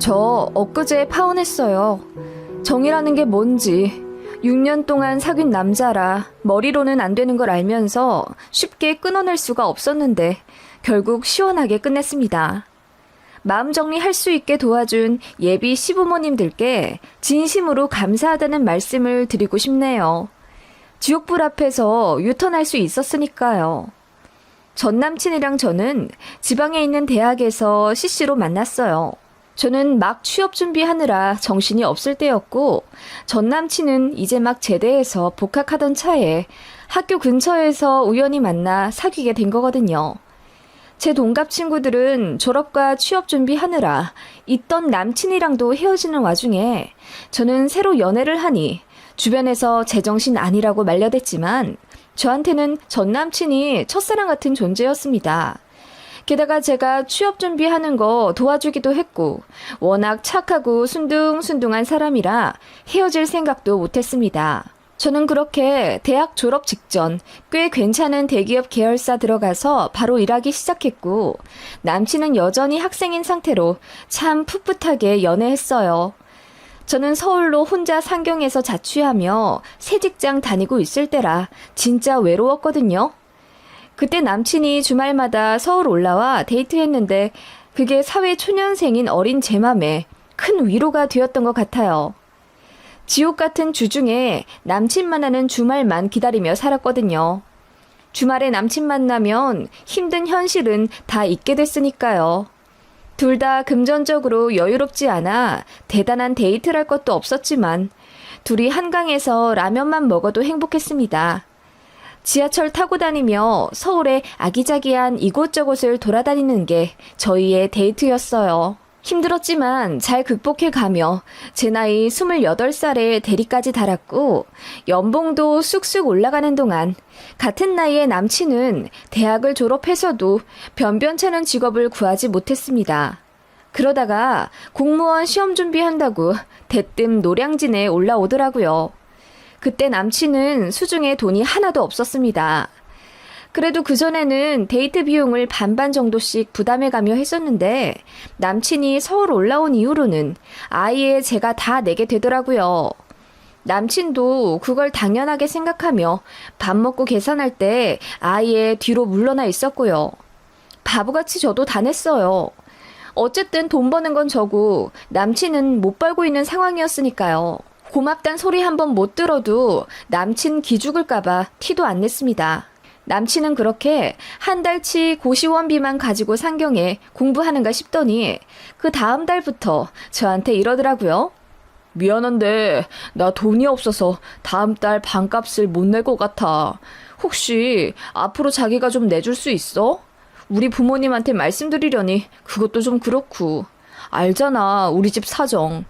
저 엊그제 파혼했어요. 정이라는 게 뭔지 6년 동안 사귄 남자라 머리로는 안 되는 걸 알면서 쉽게 끊어낼 수가 없었는데 결국 시원하게 끝냈습니다. 마음 정리할 수 있게 도와준 예비 시부모님들께 진심으로 감사하다는 말씀을 드리고 싶네요. 지옥불 앞에서 유턴할 수 있었으니까요. 전 남친이랑 저는 지방에 있는 대학에서 CC로 만났어요. 저는 막 취업 준비하느라 정신이 없을 때였고 전 남친은 이제 막 제대해서 복학하던 차에 학교 근처에서 우연히 만나 사귀게 된 거거든요. 제 동갑 친구들은 졸업과 취업 준비하느라 있던 남친이랑도 헤어지는 와중에 저는 새로 연애를 하니 주변에서 제정신 아니라고 말려댔지만 저한테는 전 남친이 첫사랑 같은 존재였습니다. 게다가 제가 취업 준비하는 거 도와주기도 했고 워낙 착하고 순둥순둥한 사람이라 헤어질 생각도 못했습니다. 저는 그렇게 대학 졸업 직전 꽤 괜찮은 대기업 계열사 들어가서 바로 일하기 시작했고 남친은 여전히 학생인 상태로 참 풋풋하게 연애했어요. 저는 서울로 혼자 상경해서 자취하며 새 직장 다니고 있을 때라 진짜 외로웠거든요. 그때 남친이 주말마다 서울 올라와 데이트했는데 그게 사회 초년생인 어린 제 맘에 큰 위로가 되었던 것 같아요. 지옥 같은 주중에 남친 만나는 주말만 기다리며 살았거든요. 주말에 남친 만나면 힘든 현실은 다 잊게 됐으니까요. 둘 다 금전적으로 여유롭지 않아 대단한 데이트를 할 것도 없었지만 둘이 한강에서 라면만 먹어도 행복했습니다. 지하철 타고 다니며 서울의 아기자기한 이곳저곳을 돌아다니는 게 저희의 데이트였어요. 힘들었지만 잘 극복해가며 제 나이 28살에 대리까지 달았고 연봉도 쑥쑥 올라가는 동안 같은 나이의 남친은 대학을 졸업해서도 변변찮은 직업을 구하지 못했습니다. 그러다가 공무원 시험 준비한다고 대뜸 노량진에 올라오더라고요. 그때 남친은 수중에 돈이 하나도 없었습니다. 그래도 그전에는 데이트 비용을 반반 정도씩 부담해가며 했었는데 남친이 서울 올라온 이후로는 아예 제가 다 내게 되더라고요. 남친도 그걸 당연하게 생각하며 밥 먹고 계산할 때 아예 뒤로 물러나 있었고요. 바보같이 저도 다 냈어요. 어쨌든 돈 버는 건 저고 남친은 못 벌고 있는 상황이었으니까요. 고맙단 소리 한번 못 들어도 남친 기죽을까봐 티도 안 냈습니다. 남친은 그렇게 한 달치 고시원비만 가지고 상경해 공부하는가 싶더니 그 다음 달부터 저한테 이러더라고요. 미안한데 나 돈이 없어서 다음 달 반값을 못 낼 것 같아. 혹시 앞으로 자기가 좀 내줄 수 있어? 우리 부모님한테 말씀드리려니 그것도 좀 그렇고. 알잖아 우리 집 사정.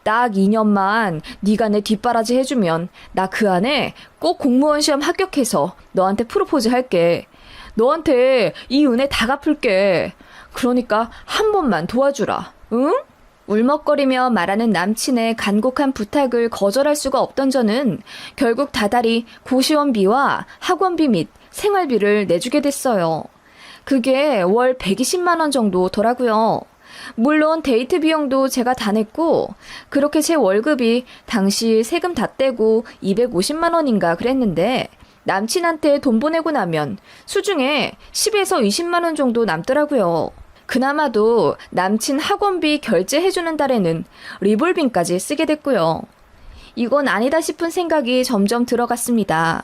딱 2년만 네가 내 뒷바라지 해주면 나 그 안에 꼭 공무원 시험 합격해서 너한테 프로포즈 할게. 너한테 이 은혜 다 갚을게. 그러니까 한 번만 도와주라. 응? 울먹거리며 말하는 남친의 간곡한 부탁을 거절할 수가 없던 저는 결국 다달이 고시원비와 학원비 및 생활비를 내주게 됐어요. 그게 월 120만 원 정도더라고요. 물론 데이트 비용도 제가 다 냈고 그렇게 제 월급이 당시 세금 다 떼고 250만 원인가 그랬는데 남친한테 돈 보내고 나면 수중에 10에서 20만 원 정도 남더라고요. 그나마도 남친 학원비 결제해주는 달에는 리볼빙까지 쓰게 됐고요. 이건 아니다 싶은 생각이 점점 들어갔습니다.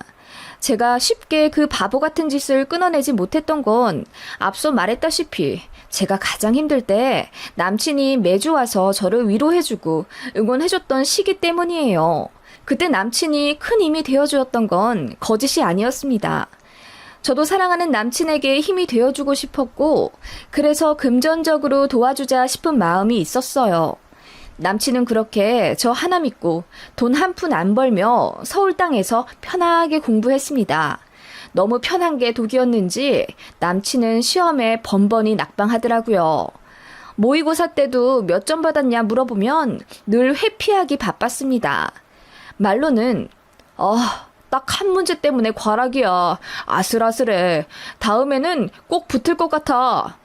제가 쉽게 그 바보 같은 짓을 끊어내지 못했던 건 앞서 말했다시피 제가 가장 힘들 때 남친이 매주 와서 저를 위로해주고 응원해줬던 시기 때문이에요. 그때 남친이 큰 힘이 되어주었던 건 거짓이 아니었습니다. 저도 사랑하는 남친에게 힘이 되어주고 싶었고 그래서 금전적으로 도와주자 싶은 마음이 있었어요. 남친은 그렇게 저 하나 믿고 돈 한 푼 안 벌며 서울 땅에서 편하게 공부했습니다. 너무 편한 게 독이었는지 남친은 시험에 번번이 낙방하더라고요. 모의고사 때도 몇 점 받았냐 물어보면 늘 회피하기 바빴습니다. 말로는 딱 한 문제 때문에 과락이야. 아슬아슬해. 다음에는 꼭 붙을 것 같아.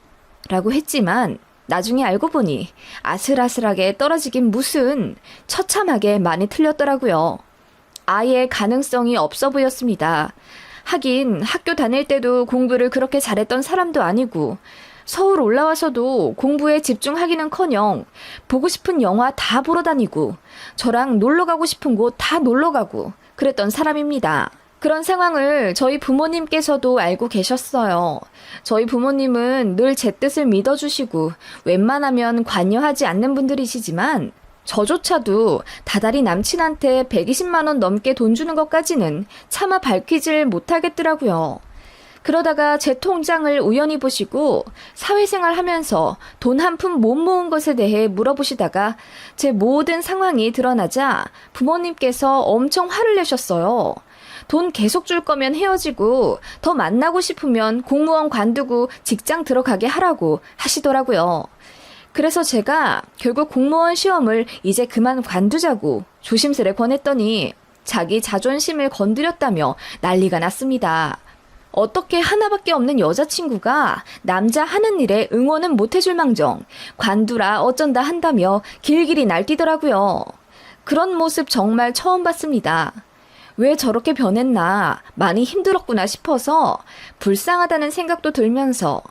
라고 했지만 나중에 알고 보니 아슬아슬하게 떨어지긴 무슨 처참하게 많이 틀렸더라고요. 아예 가능성이 없어 보였습니다. 하긴 학교 다닐 때도 공부를 그렇게 잘했던 사람도 아니고 서울 올라와서도 공부에 집중하기는커녕 보고 싶은 영화 다 보러 다니고 저랑 놀러 가고 싶은 곳 다 놀러 가고 그랬던 사람입니다. 그런 상황을 저희 부모님께서도 알고 계셨어요. 저희 부모님은 늘 제 뜻을 믿어주시고 웬만하면 관여하지 않는 분들이시지만 저조차도 다달이 남친한테 120만 원 넘게 돈 주는 것까지는 차마 밝히질 못하겠더라고요. 그러다가 제 통장을 우연히 보시고 사회생활 하면서 돈 한 푼 못 모은 것에 대해 물어보시다가 제 모든 상황이 드러나자 부모님께서 엄청 화를 내셨어요. 돈 계속 줄 거면 헤어지고 더 만나고 싶으면 공무원 관두고 직장 들어가게 하라고 하시더라고요. 그래서 제가 결국 공무원 시험을 이제 그만 관두자고 조심스레 권했더니 자기 자존심을 건드렸다며 난리가 났습니다. 어떻게 하나밖에 없는 여자친구가 남자 하는 일에 응원은 못해줄 망정 관두라 어쩐다 한다며 길길이 날뛰더라고요. 그런 모습 정말 처음 봤습니다. 왜 저렇게 변했나 많이 힘들었구나 싶어서 불쌍하다는 생각도 들면서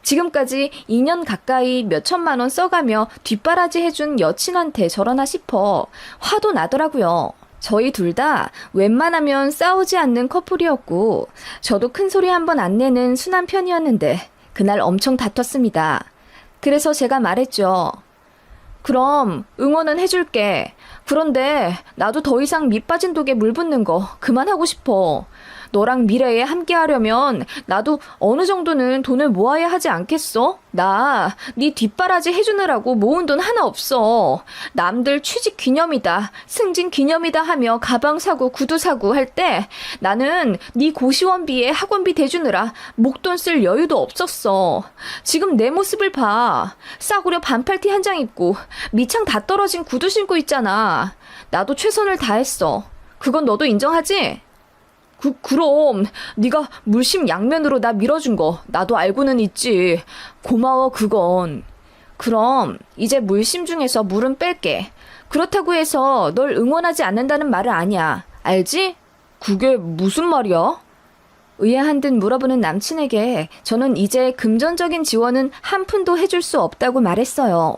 지금까지 2년 가까이 몇천만 원 써가며 뒷바라지 해준 여친한테 저러나 싶어 화도 나더라고요. 저희 둘 다 웬만하면 싸우지 않는 커플이었고 저도 큰 소리 한 번 안 내는 순한 편이었는데 그날 엄청 다퉜습니다. 그래서 제가 말했죠. 그럼 응원은 해줄게. 그런데 나도 더 이상 밑 빠진 독에 물 붓는 거 그만하고 싶어. 너랑 미래에 함께 하려면 나도 어느 정도는 돈을 모아야 하지 않겠어? 나 네 뒷바라지 해주느라고 모은 돈 하나 없어. 남들 취직 기념이다, 승진 기념이다 하며 가방 사고 구두 사고 할 때 나는 네 고시원비에 학원비 대주느라 목돈 쓸 여유도 없었어. 지금 내 모습을 봐. 싸구려 반팔티 한 장 입고 밑창 다 떨어진 구두 신고 있잖아. 나도 최선을 다했어. 그건 너도 인정하지? 그럼 네가 물심 양면으로 나 밀어준 거 나도 알고는 있지. 고마워 그건. 그럼 이제 물심 중에서 물은 뺄게. 그렇다고 해서 널 응원하지 않는다는 말은 아니야. 알지? 그게 무슨 말이야? 의아한 듯 물어보는 남친에게 저는 이제 금전적인 지원은 한 푼도 해줄 수 없다고 말했어요.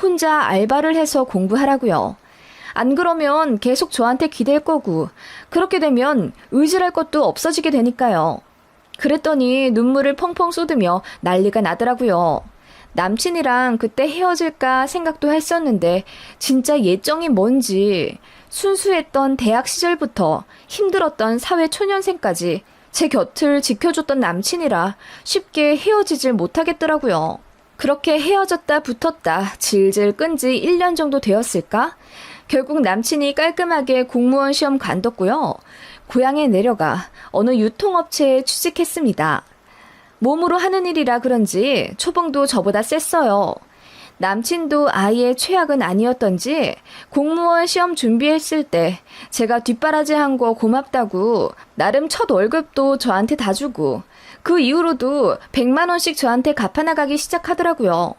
혼자 알바를 해서 공부하라고요. 안 그러면 계속 저한테 기댈 거고 그렇게 되면 의지할 것도 없어지게 되니까요. 그랬더니 눈물을 펑펑 쏟으며 난리가 나더라고요. 남친이랑 그때 헤어질까 생각도 했었는데 진짜 예정이 뭔지 순수했던 대학 시절부터 힘들었던 사회 초년생까지 제 곁을 지켜줬던 남친이라 쉽게 헤어지질 못하겠더라고요. 그렇게 헤어졌다 붙었다 질질 끈지 1년 정도 되었을까? 결국 남친이 깔끔하게 공무원 시험 관뒀고요. 고향에 내려가 어느 유통업체에 취직했습니다. 몸으로 하는 일이라 그런지 초봉도 저보다 셌어요. 남친도 아예 최악은 아니었던지 공무원 시험 준비했을 때 제가 뒷바라지 한 거 고맙다고 나름 첫 월급도 저한테 다 주고 그 이후로도 100만 원씩 저한테 갚아나가기 시작하더라고요.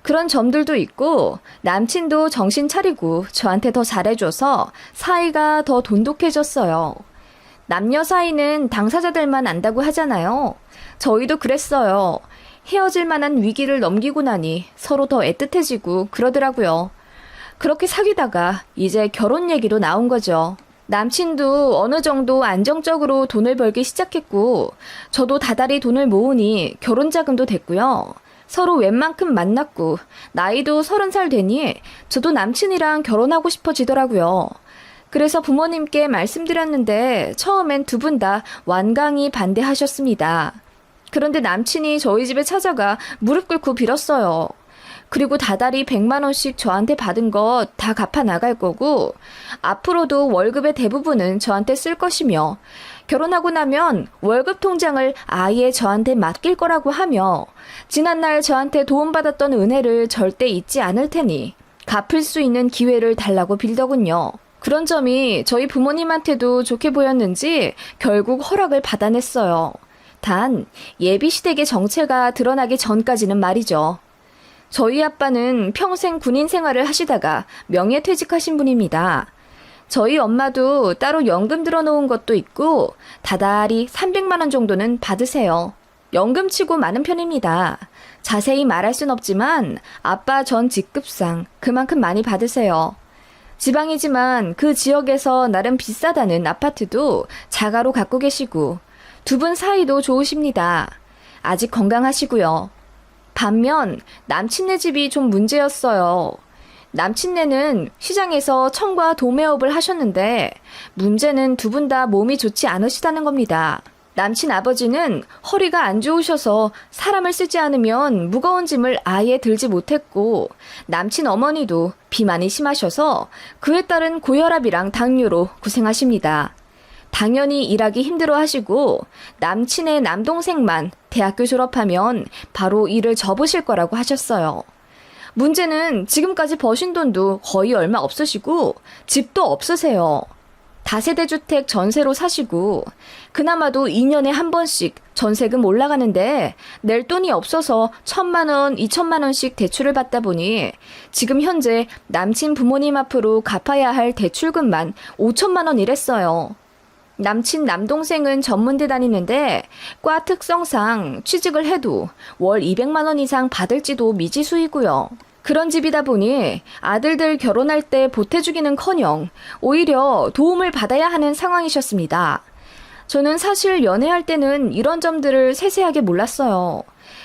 그런 점들도 있고 남친도 정신 차리고 저한테 더 잘해줘서 사이가 더 돈독해졌어요. 남녀 사이는 당사자들만 안다고 하잖아요. 저희도 그랬어요. 헤어질 만한 위기를 넘기고 나니 서로 더 애틋해지고 그러더라고요. 그렇게 사귀다가 이제 결혼 얘기로 나온 거죠. 남친도 어느 정도 안정적으로 돈을 벌기 시작했고 저도 다달이 돈을 모으니 결혼 자금도 됐고요. 서로 웬만큼 만났고 나이도 30살 되니 저도 남친이랑 결혼하고 싶어지더라고요. 그래서 부모님께 말씀드렸는데 처음엔 두 분 다 완강히 반대하셨습니다. 그런데 남친이 저희 집에 찾아가 무릎 꿇고 빌었어요. 그리고 다달이 100만 원씩 저한테 받은 것 다 갚아 나갈 거고 앞으로도 월급의 대부분은 저한테 쓸 것이며 결혼하고 나면 월급 통장을 아예 저한테 맡길 거라고 하며 지난날 저한테 도움받았던 은혜를 절대 잊지 않을 테니 갚을 수 있는 기회를 달라고 빌더군요. 그런 점이 저희 부모님한테도 좋게 보였는지 결국 허락을 받아냈어요. 단 예비시댁의 정체가 드러나기 전까지는 말이죠. 저희 아빠는 평생 군인 생활을 하시다가 명예퇴직하신 분입니다. 저희 엄마도 따로 연금 들어놓은 것도 있고 다달이 300만 원 정도는 받으세요. 연금치고 많은 편입니다. 자세히 말할 순 없지만 아빠 전 직급상 그만큼 많이 받으세요. 지방이지만 그 지역에서 나름 비싸다는 아파트도 자가로 갖고 계시고 두 분 사이도 좋으십니다. 아직 건강하시고요. 반면 남친네 집이 좀 문제였어요. 남친네는 시장에서 청과 도매업을 하셨는데 문제는 두 분 다 몸이 좋지 않으시다는 겁니다. 남친 아버지는 허리가 안 좋으셔서 사람을 쓰지 않으면 무거운 짐을 아예 들지 못했고 남친 어머니도 비만이 심하셔서 그에 따른 고혈압이랑 당뇨로 고생하십니다. 당연히 일하기 힘들어 하시고 남친의 남동생만 대학교 졸업하면 바로 일을 접으실 거라고 하셨어요. 문제는 지금까지 버신 돈도 거의 얼마 없으시고 집도 없으세요. 다세대 주택 전세로 사시고 그나마도 2년에 한 번씩 전세금 올라가는데 낼 돈이 없어서 1,000만 원, 2,000만 원씩 대출을 받다 보니 지금 현재 남친 부모님 앞으로 갚아야 할 대출금만 5천만 원이랬어요. 남친 남동생은 전문대 다니는데 과 특성상 취직을 해도 월 200만 원 이상 받을지도 미지수이고요. 그런 집이다 보니 아들들 결혼할 때 보태주기는커녕 오히려 도움을 받아야 하는 상황이셨습니다. 저는 사실 연애할 때는 이런 점들을 세세하게 몰랐어요.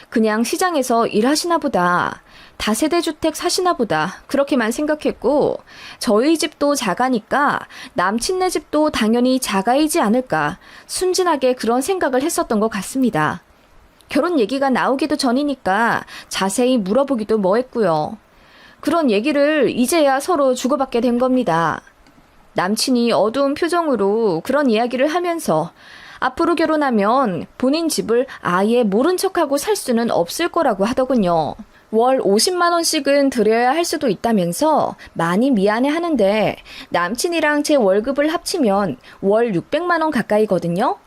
그냥 시장에서 일하시나 보다, 다세대 주택 사시나 보다 그렇게만 생각했고 저희 집도 자가니까 남친네 집도 당연히 자가이지 않을까 순진하게 그런 생각을 했었던 것 같습니다. 결혼 얘기가 나오기도 전이니까 자세히 물어보기도 뭐했고요. 그런 얘기를 이제야 서로 주고받게 된 겁니다. 남친이 어두운 표정으로 그런 이야기를 하면서 앞으로 결혼하면 본인 집을 아예 모른 척하고 살 수는 없을 거라고 하더군요. 월 50만 원씩은 드려야 할 수도 있다면서 많이 미안해 하는데 남친이랑 제 월급을 합치면 월 600만 원 가까이거든요.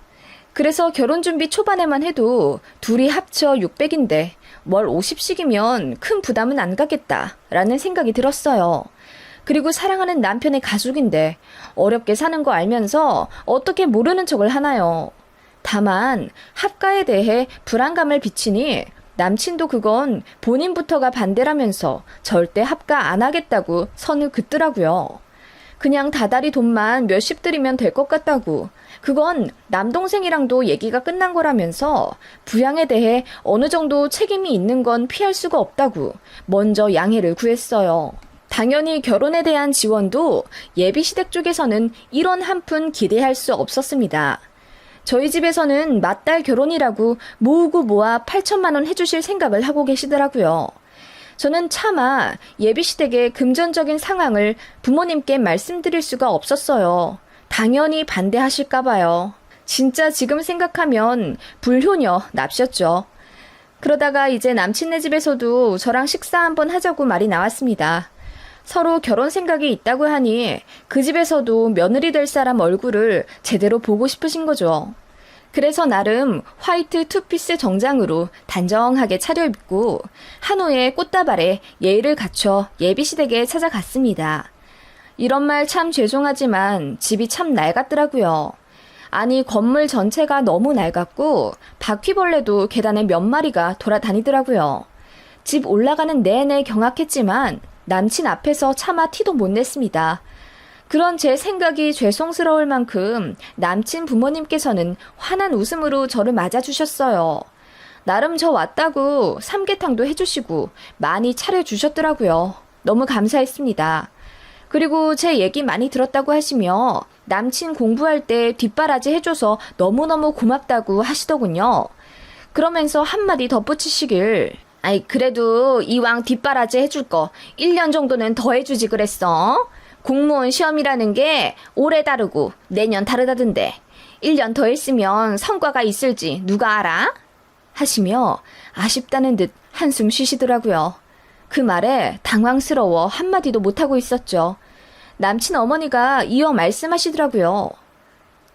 그래서 결혼 준비 초반에만 해도 둘이 합쳐 600인데 월 50씩이면 큰 부담은 안 가겠다라는 생각이 들었어요. 그리고 사랑하는 남편의 가족인데 어렵게 사는 거 알면서 어떻게 모르는 척을 하나요. 다만 합가에 대해 불안감을 비치니 남친도 그건 본인부터가 반대라면서 절대 합가 안 하겠다고 선을 긋더라고요. 그냥 다달이 돈만 몇십 드리면 될 것 같다고. 그건 남동생이랑도 얘기가 끝난 거라면서 부양에 대해 어느 정도 책임이 있는 건 피할 수가 없다고 먼저 양해를 구했어요. 당연히 결혼에 대한 지원도 예비시댁 쪽에서는 1원 한 푼 기대할 수 없었습니다. 저희 집에서는 맏딸 결혼이라고 모으고 모아 8천만 원 해주실 생각을 하고 계시더라고요. 저는 차마 예비시댁의 금전적인 상황을 부모님께 말씀드릴 수가 없었어요. 당연히 반대하실까 봐요. 진짜 지금 생각하면 불효녀 납셨죠. 그러다가 이제 남친네 집에서도 저랑 식사 한번 하자고 말이 나왔습니다. 서로 결혼 생각이 있다고 하니 그 집에서도 며느리 될 사람 얼굴을 제대로 보고 싶으신 거죠. 그래서 나름 화이트 투피스 정장으로 단정하게 차려입고 한우에 꽃다발에 예의를 갖춰 예비시댁에 찾아갔습니다. 이런 말 참 죄송하지만 집이 참 낡았더라고요. 아니 건물 전체가 너무 낡았고 바퀴벌레도 계단에 몇 마리가 돌아다니더라고요. 집 올라가는 내내 경악했지만 남친 앞에서 차마 티도 못 냈습니다. 그런 제 생각이 죄송스러울 만큼 남친 부모님께서는 환한 웃음으로 저를 맞아주셨어요. 나름 저 왔다고 삼계탕도 해주시고 많이 차려주셨더라고요. 너무 감사했습니다. 그리고 제 얘기 많이 들었다고 하시며 남친 공부할 때 뒷바라지 해줘서 너무너무 고맙다고 하시더군요. 그러면서 한마디 덧붙이시길 아이 그래도 이왕 뒷바라지 해줄 거 1년 정도는 더 해주지 그랬어. 공무원 시험이라는 게 올해 다르고 내년 다르다던데 1년 더 했으면 성과가 있을지 누가 알아? 하시며 아쉽다는 듯 한숨 쉬시더라고요. 그 말에 당황스러워 한마디도 못하고 있었죠. 남친 어머니가 이어 말씀하시더라고요.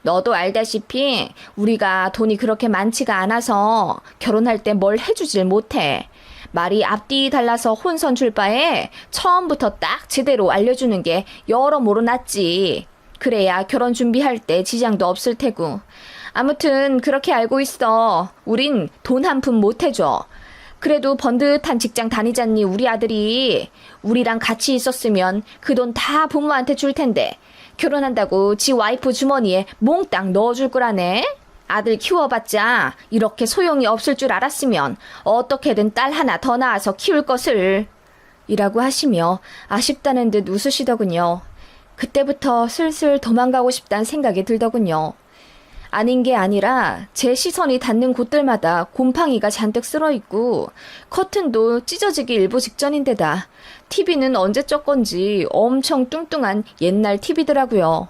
너도 알다시피 우리가 돈이 그렇게 많지가 않아서 결혼할 때 뭘 해주질 못해. 말이 앞뒤 달라서 혼선 줄 바에 처음부터 딱 제대로 알려주는 게 여러모로 낫지. 그래야 결혼 준비할 때 지장도 없을 테고. 아무튼 그렇게 알고 있어. 우린 돈 한 푼 못 해줘. 그래도 번듯한 직장 다니잖니 우리 아들이. 우리랑 같이 있었으면 그 돈 다 부모한테 줄 텐데 결혼한다고 지 와이프 주머니에 몽땅 넣어줄 거라네. 아들 키워봤자 이렇게 소용이 없을 줄 알았으면 어떻게든 딸 하나 더 낳아서 키울 것을. 이라고 하시며 아쉽다는 듯 웃으시더군요. 그때부터 슬슬 도망가고 싶다는 생각이 들더군요. 아닌 게 아니라 제 시선이 닿는 곳들마다 곰팡이가 잔뜩 쓸어있고 커튼도 찢어지기 일보 직전인데다 TV는 언제적 건지 엄청 뚱뚱한 옛날 TV더라고요.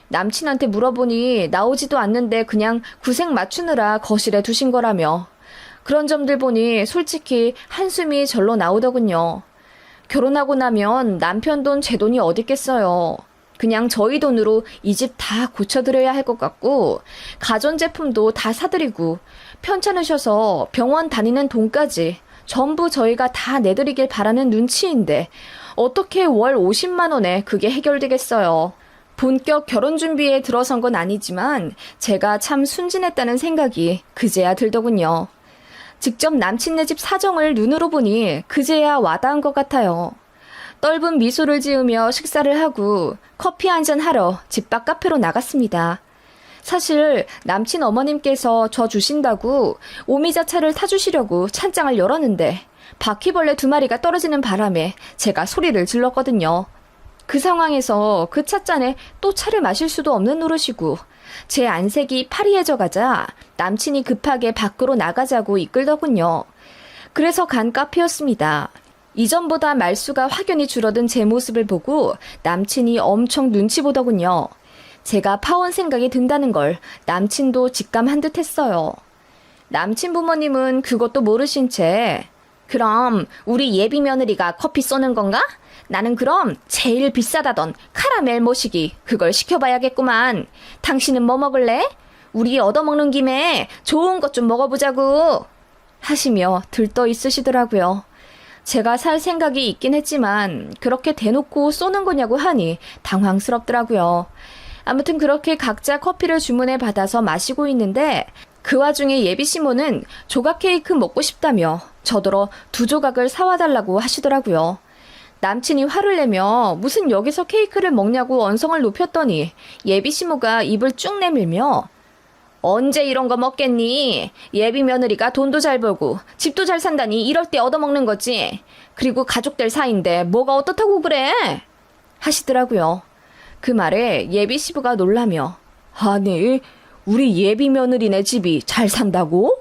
남친한테 물어보니 나오지도 않는데 그냥 구색 맞추느라 거실에 두신 거라며. 그런 점들 보니 솔직히 한숨이 절로 나오더군요. 결혼하고 나면 남편 돈 제 돈이 어딨겠어요. 그냥 저희 돈으로 이 집 다 고쳐드려야 할 것 같고 가전제품도 다 사드리고 편찮으셔서 병원 다니는 돈까지 전부 저희가 다 내드리길 바라는 눈치인데 어떻게 월 50만 원에 그게 해결되겠어요. 본격 결혼 준비에 들어선 건 아니지만 제가 참 순진했다는 생각이 그제야 들더군요. 직접 남친네 집 사정을 눈으로 보니 그제야 와닿은 것 같아요. 떫은 미소를 지으며 식사를 하고 커피 한잔 하러 집 밖 카페로 나갔습니다. 사실 남친 어머님께서 저 주신다고 오미자차를 타주시려고 찬장을 열었는데 바퀴벌레 2마리가 떨어지는 바람에 제가 소리를 질렀거든요. 그 상황에서 그 찻잔에 또 차를 마실 수도 없는 노릇이고 제 안색이 파리해져 가자 남친이 급하게 밖으로 나가자고 이끌더군요. 그래서 간 카페였습니다. 이전보다 말수가 확연히 줄어든 제 모습을 보고 남친이 엄청 눈치 보더군요. 제가 파혼 생각이 든다는 걸 남친도 직감한 듯 했어요. 남친 부모님은 그것도 모르신 채 그럼 우리 예비 며느리가 커피 쏘는 건가? 나는 그럼 제일 비싸다던 카라멜 모시기 그걸 시켜봐야겠구만. 당신은 뭐 먹을래? 우리 얻어먹는 김에 좋은 것 좀 먹어보자고 하시며 들떠 있으시더라고요. 제가 살 생각이 있긴 했지만 그렇게 대놓고 쏘는 거냐고 하니 당황스럽더라고요. 아무튼 그렇게 각자 커피를 주문해 받아서 마시고 있는데 그 와중에 예비 시모는 조각 케이크 먹고 싶다며 저더러 2조각을 사와달라고 하시더라고요. 남친이 화를 내며 무슨 여기서 케이크를 먹냐고 언성을 높였더니 예비 시모가 입을 쭉 내밀며 언제 이런 거 먹겠니? 예비 며느리가 돈도 잘 벌고 집도 잘 산다니 이럴 때 얻어먹는 거지. 그리고 가족들 사이인데 뭐가 어떻다고 그래? 하시더라고요. 그 말에 예비 시부가 놀라며 아니 우리 예비 며느리네 집이 잘 산다고?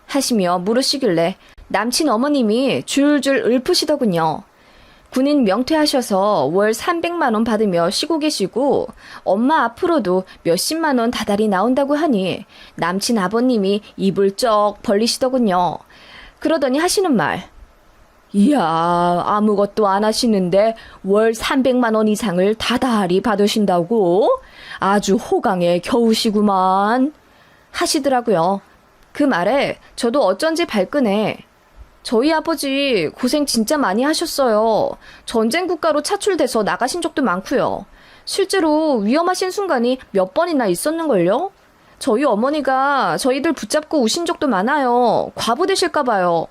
하시며 물으시길래 남친 어머님이 줄줄 읊으시더군요. 군인 명퇴하셔서 월 300만 원 받으며 쉬고 계시고 엄마 앞으로도 몇십만 원 다달이 나온다고 하니 남친 아버님이 입을 쩍 벌리시더군요. 그러더니 하시는 말 이야 아무것도 안 하시는데 월 300만 원 이상을 다달이 받으신다고? 아주 호강에 겨우시구만 하시더라고요. 그 말에 저도 어쩐지 발끈해 저희 아버지 고생 진짜 많이 하셨어요. 전쟁 국가로 차출돼서 나가신 적도 많고요. 실제로 위험하신 순간이 몇 번이나 있었는걸요. 저희 어머니가 저희들 붙잡고 우신 적도 많아요. 과부 되실까 봐요.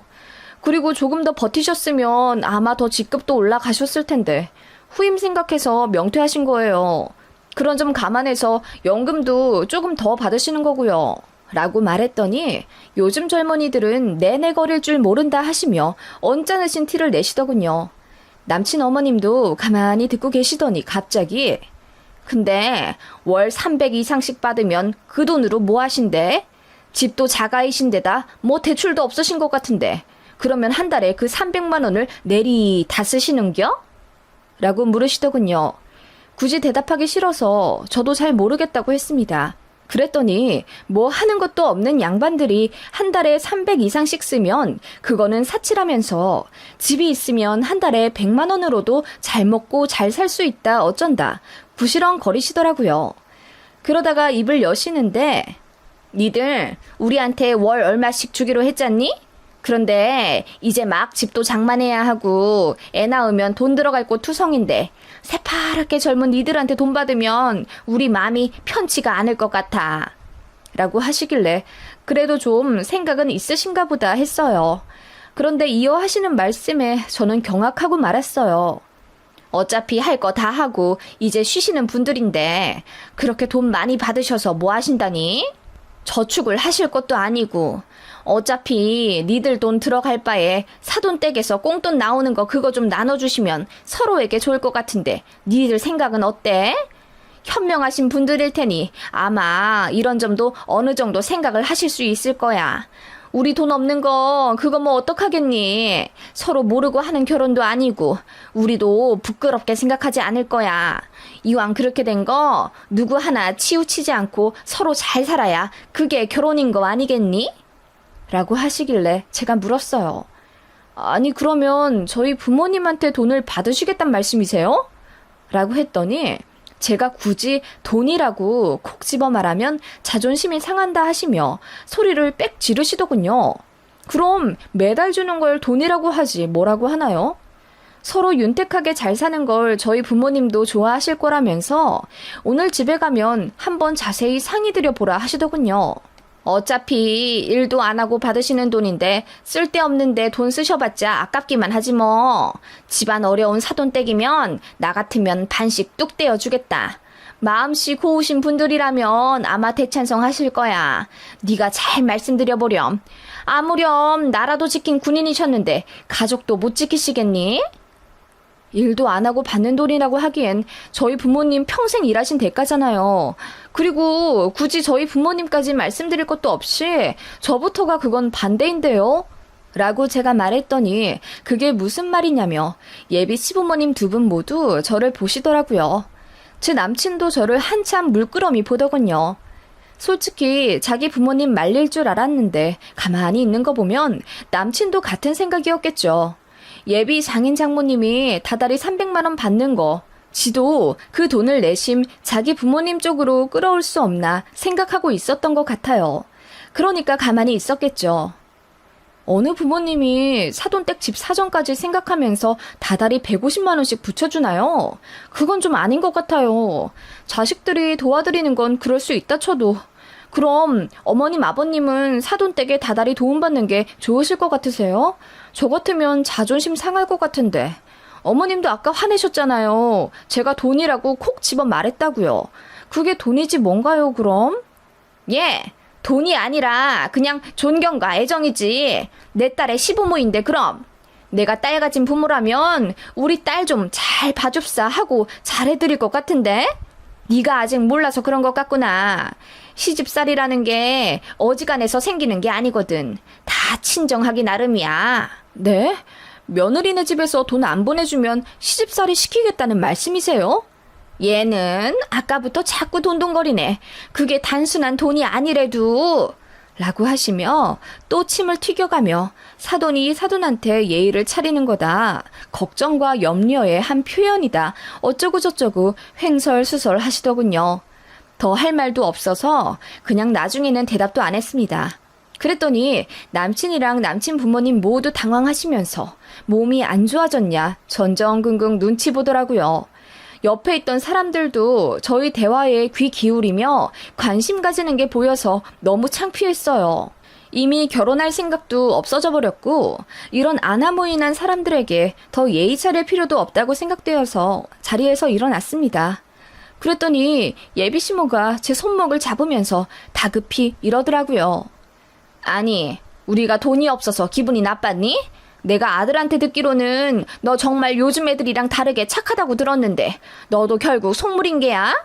그리고 조금 더 버티셨으면 아마 더 직급도 올라가셨을 텐데 후임 생각해서 명퇴하신 거예요. 그런 점 감안해서 연금도 조금 더 받으시는 거고요. 라고 말했더니 요즘 젊은이들은 내내거릴 줄 모른다 하시며 언짢으신 티를 내시더군요. 남친 어머님도 가만히 듣고 계시더니 갑자기 근데 월 300 이상씩 받으면 그 돈으로 뭐 하신대? 집도 자가이신데다 뭐 대출도 없으신 것 같은데 그러면 한 달에 그 300만 원을 내리 다 쓰시는겨? 라고 물으시더군요. 굳이 대답하기 싫어서 저도 잘 모르겠다고 했습니다. 그랬더니 뭐 하는 것도 없는 양반들이 한 달에 300 이상씩 쓰면 그거는 사치라면서 집이 있으면 한 달에 100만 원으로도 잘 먹고 잘 살 수 있다 어쩐다 부시렁거리시더라고요. 그러다가 입을 여시는데 니들 우리한테 월 얼마씩 주기로 했잖니? 그런데 이제 막 집도 장만해야 하고 애 낳으면 돈 들어갈 곳 투성인데 새파랗게 젊은 이들한테 돈 받으면 우리 마음이 편치가 않을 것 같아. 라고 하시길래 그래도 좀 생각은 있으신가 보다 했어요. 그런데 이어하시는 말씀에 저는 경악하고 말았어요. 어차피 할 거 다 하고 이제 쉬시는 분들인데 그렇게 돈 많이 받으셔서 뭐 하신다니? 저축을 하실 것도 아니고 어차피 니들 돈 들어갈 바에 사돈댁에서 꽁돈 나오는 거 그거 좀 나눠주시면 서로에게 좋을 것 같은데 니들 생각은 어때? 현명하신 분들일 테니 아마 이런 점도 어느 정도 생각을 하실 수 있을 거야. 우리 돈 없는 거 그거 뭐 어떡하겠니? 서로 모르고 하는 결혼도 아니고 우리도 부끄럽게 생각하지 않을 거야. 이왕 그렇게 된 거 누구 하나 치우치지 않고 서로 잘 살아야 그게 결혼인 거 아니겠니? 라고 하시길래 제가 물었어요. 아니 그러면 저희 부모님한테 돈을 받으시겠단 말씀이세요? 라고 했더니 제가 굳이 돈이라고 콕 집어 말하면 자존심이 상한다 하시며 소리를 빽 지르시더군요. 그럼 매달 주는 걸 돈이라고 하지 뭐라고 하나요? 서로 윤택하게 잘 사는 걸 저희 부모님도 좋아하실 거라면서 오늘 집에 가면 한번 자세히 상의드려 보라 하시더군요. 어차피 일도 안 하고 받으시는 돈인데 쓸데없는데 돈 쓰셔봤자 아깝기만 하지 뭐. 집안 어려운 사돈댁이면 나 같으면 반씩 뚝 떼어주겠다. 마음씨 고우신 분들이라면 아마 대찬성하실 거야. 네가 잘 말씀드려보렴. 아무렴 나라도 지킨 군인이셨는데 가족도 못 지키시겠니? 일도 안 하고 받는 돈이라고 하기엔 저희 부모님 평생 일하신 대가잖아요. 그리고 굳이 저희 부모님까지 말씀드릴 것도 없이 저부터가 그건 반대인데요. 라고 제가 말했더니 그게 무슨 말이냐며 예비 시부모님 두 분 모두 저를 보시더라고요. 제 남친도 저를 한참 물끄러미 보더군요. 솔직히 자기 부모님 말릴 줄 알았는데 가만히 있는 거 보면 남친도 같은 생각이었겠죠. 예비 장인 장모님이 다달이 300만 원 받는 거 지도 그 돈을 내심 자기 부모님 쪽으로 끌어올 수 없나 생각하고 있었던 것 같아요. 그러니까 가만히 있었겠죠. 어느 부모님이 사돈댁 집 사정까지 생각하면서 다달이 150만 원씩 붙여주나요? 그건 좀 아닌 것 같아요. 자식들이 도와드리는 건 그럴 수 있다 쳐도 그럼 어머님 아버님은 사돈댁에 다달이 도움받는 게 좋으실 것 같으세요? 저 같으면 자존심 상할 것 같은데. 어머님도 아까 화내셨잖아요. 제가 돈이라고 콕 집어 말했다고요. 그게 돈이지 뭔가요 그럼? 예, 돈이 아니라 그냥 존경과 애정이지. 내 딸의 시부모인데 그럼. 내가 딸 가진 부모라면 우리 딸 좀 잘 봐줍사 하고 잘해드릴 것 같은데? 네가 아직 몰라서 그런 것 같구나. 시집살이라는 게 어지간해서 생기는 게 아니거든. 다 친정하기 나름이야. 네? 며느리네 집에서 돈 안 보내주면 시집살이 시키겠다는 말씀이세요? 얘는 아까부터 자꾸 돈돈거리네. 그게 단순한 돈이 아니래도. 라고 하시며 또 침을 튀겨가며 사돈이 사돈한테 예의를 차리는 거다. 걱정과 염려의 한 표현이다. 어쩌고 저쩌고 횡설수설 하시더군요. 더 할 말도 없어서 그냥 나중에는 대답도 안 했습니다. 그랬더니 남친이랑 남친 부모님 모두 당황하시면서 몸이 안 좋아졌냐 전전긍긍 눈치 보더라고요. 옆에 있던 사람들도 저희 대화에 귀 기울이며 관심 가지는 게 보여서 너무 창피했어요. 이미 결혼할 생각도 없어져 버렸고 이런 아나무인한 사람들에게 더 예의 차릴 필요도 없다고 생각되어서 자리에서 일어났습니다. 그랬더니 예비시모가 제 손목을 잡으면서 다급히 이러더라고요. 아니, 우리가 돈이 없어서 기분이 나빴니? 내가 아들한테 듣기로는 너 정말 요즘 애들이랑 다르게 착하다고 들었는데 너도 결국 속물인 게야?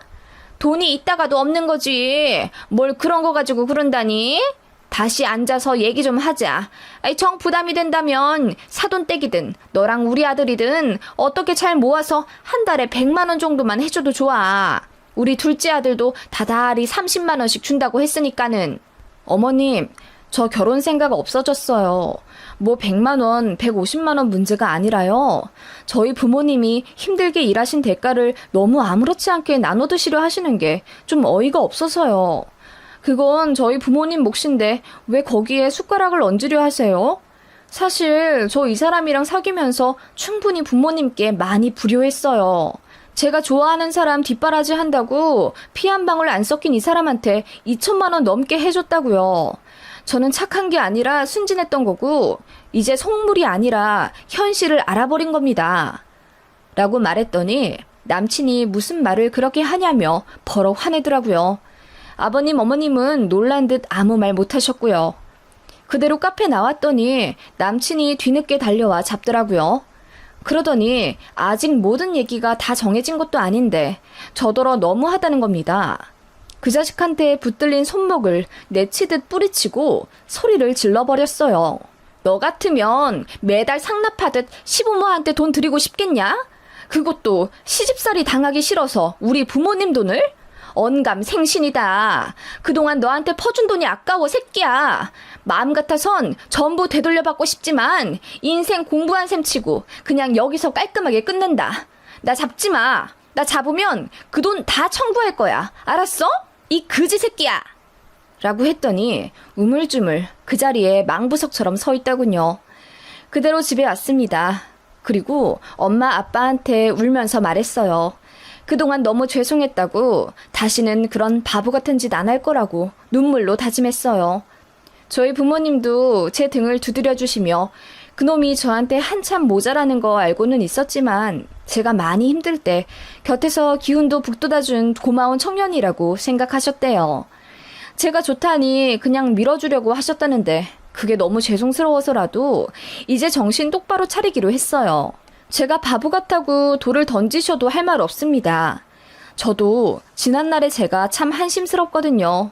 돈이 있다가도 없는 거지. 뭘 그런 거 가지고 그런다니? 다시 앉아서 얘기 좀 하자. 정 부담이 된다면 사돈댁이든 너랑 우리 아들이든 어떻게 잘 모아서 한 달에 100만 원 정도만 해줘도 좋아. 우리 둘째 아들도 다달이 30만 원씩 준다고 했으니까는. 어머님, 저 결혼 생각 없어졌어요. 뭐 100만 원, 150만 원 문제가 아니라요. 저희 부모님이 힘들게 일하신 대가를 너무 아무렇지 않게 나눠 드시려 하시는 게 좀 어이가 없어서요. 그건 저희 부모님 몫인데 왜 거기에 숟가락을 얹으려 하세요? 사실 저 이 사람이랑 사귀면서 충분히 부모님께 많이 불효했어요. 제가 좋아하는 사람 뒷바라지 한다고 피 한 방울 안 섞인 이 사람한테 2천만 원 넘게 해줬다고요. 저는 착한 게 아니라 순진했던 거고 이제 속물이 아니라 현실을 알아버린 겁니다. 라고 말했더니 남친이 무슨 말을 그렇게 하냐며 버럭 화내더라고요. 아버님, 어머님은 놀란 듯 아무 말 못하셨고요. 그대로 카페 나왔더니 남친이 뒤늦게 달려와 잡더라고요. 그러더니 아직 모든 얘기가 다 정해진 것도 아닌데 저더러 너무하다는 겁니다. 그 자식한테 붙들린 손목을 내치듯 뿌리치고 소리를 질러버렸어요. 너 같으면 매달 상납하듯 시부모한테 돈 드리고 싶겠냐? 그것도 시집살이 당하기 싫어서 우리 부모님 돈을? 언감생신이다. 그동안 너한테 퍼준 돈이 아까워 새끼야. 마음 같아선 전부 되돌려받고 싶지만 인생 공부한 셈 치고 그냥 여기서 깔끔하게 끝낸다. 나 잡지 마. 나 잡으면 그 돈 다 청구할 거야. 알았어? 이 그지 새끼야. 라고 했더니 우물쭈물 그 자리에 망부석처럼 서 있더군요. 그대로 집에 왔습니다. 그리고 엄마 아빠한테 울면서 말했어요. 그동안 너무 죄송했다고 다시는 그런 바보 같은 짓 안 할 거라고 눈물로 다짐했어요. 저희 부모님도 제 등을 두드려 주시며 그놈이 저한테 한참 모자라는 거 알고는 있었지만 제가 많이 힘들 때 곁에서 기운도 북돋아준 고마운 청년이라고 생각하셨대요. 제가 좋다니 그냥 밀어주려고 하셨다는데 그게 너무 죄송스러워서라도 이제 정신 똑바로 차리기로 했어요. 제가 바보 같다고 돌을 던지셔도 할 말 없습니다. 저도 지난날의 제가 참 한심스럽거든요.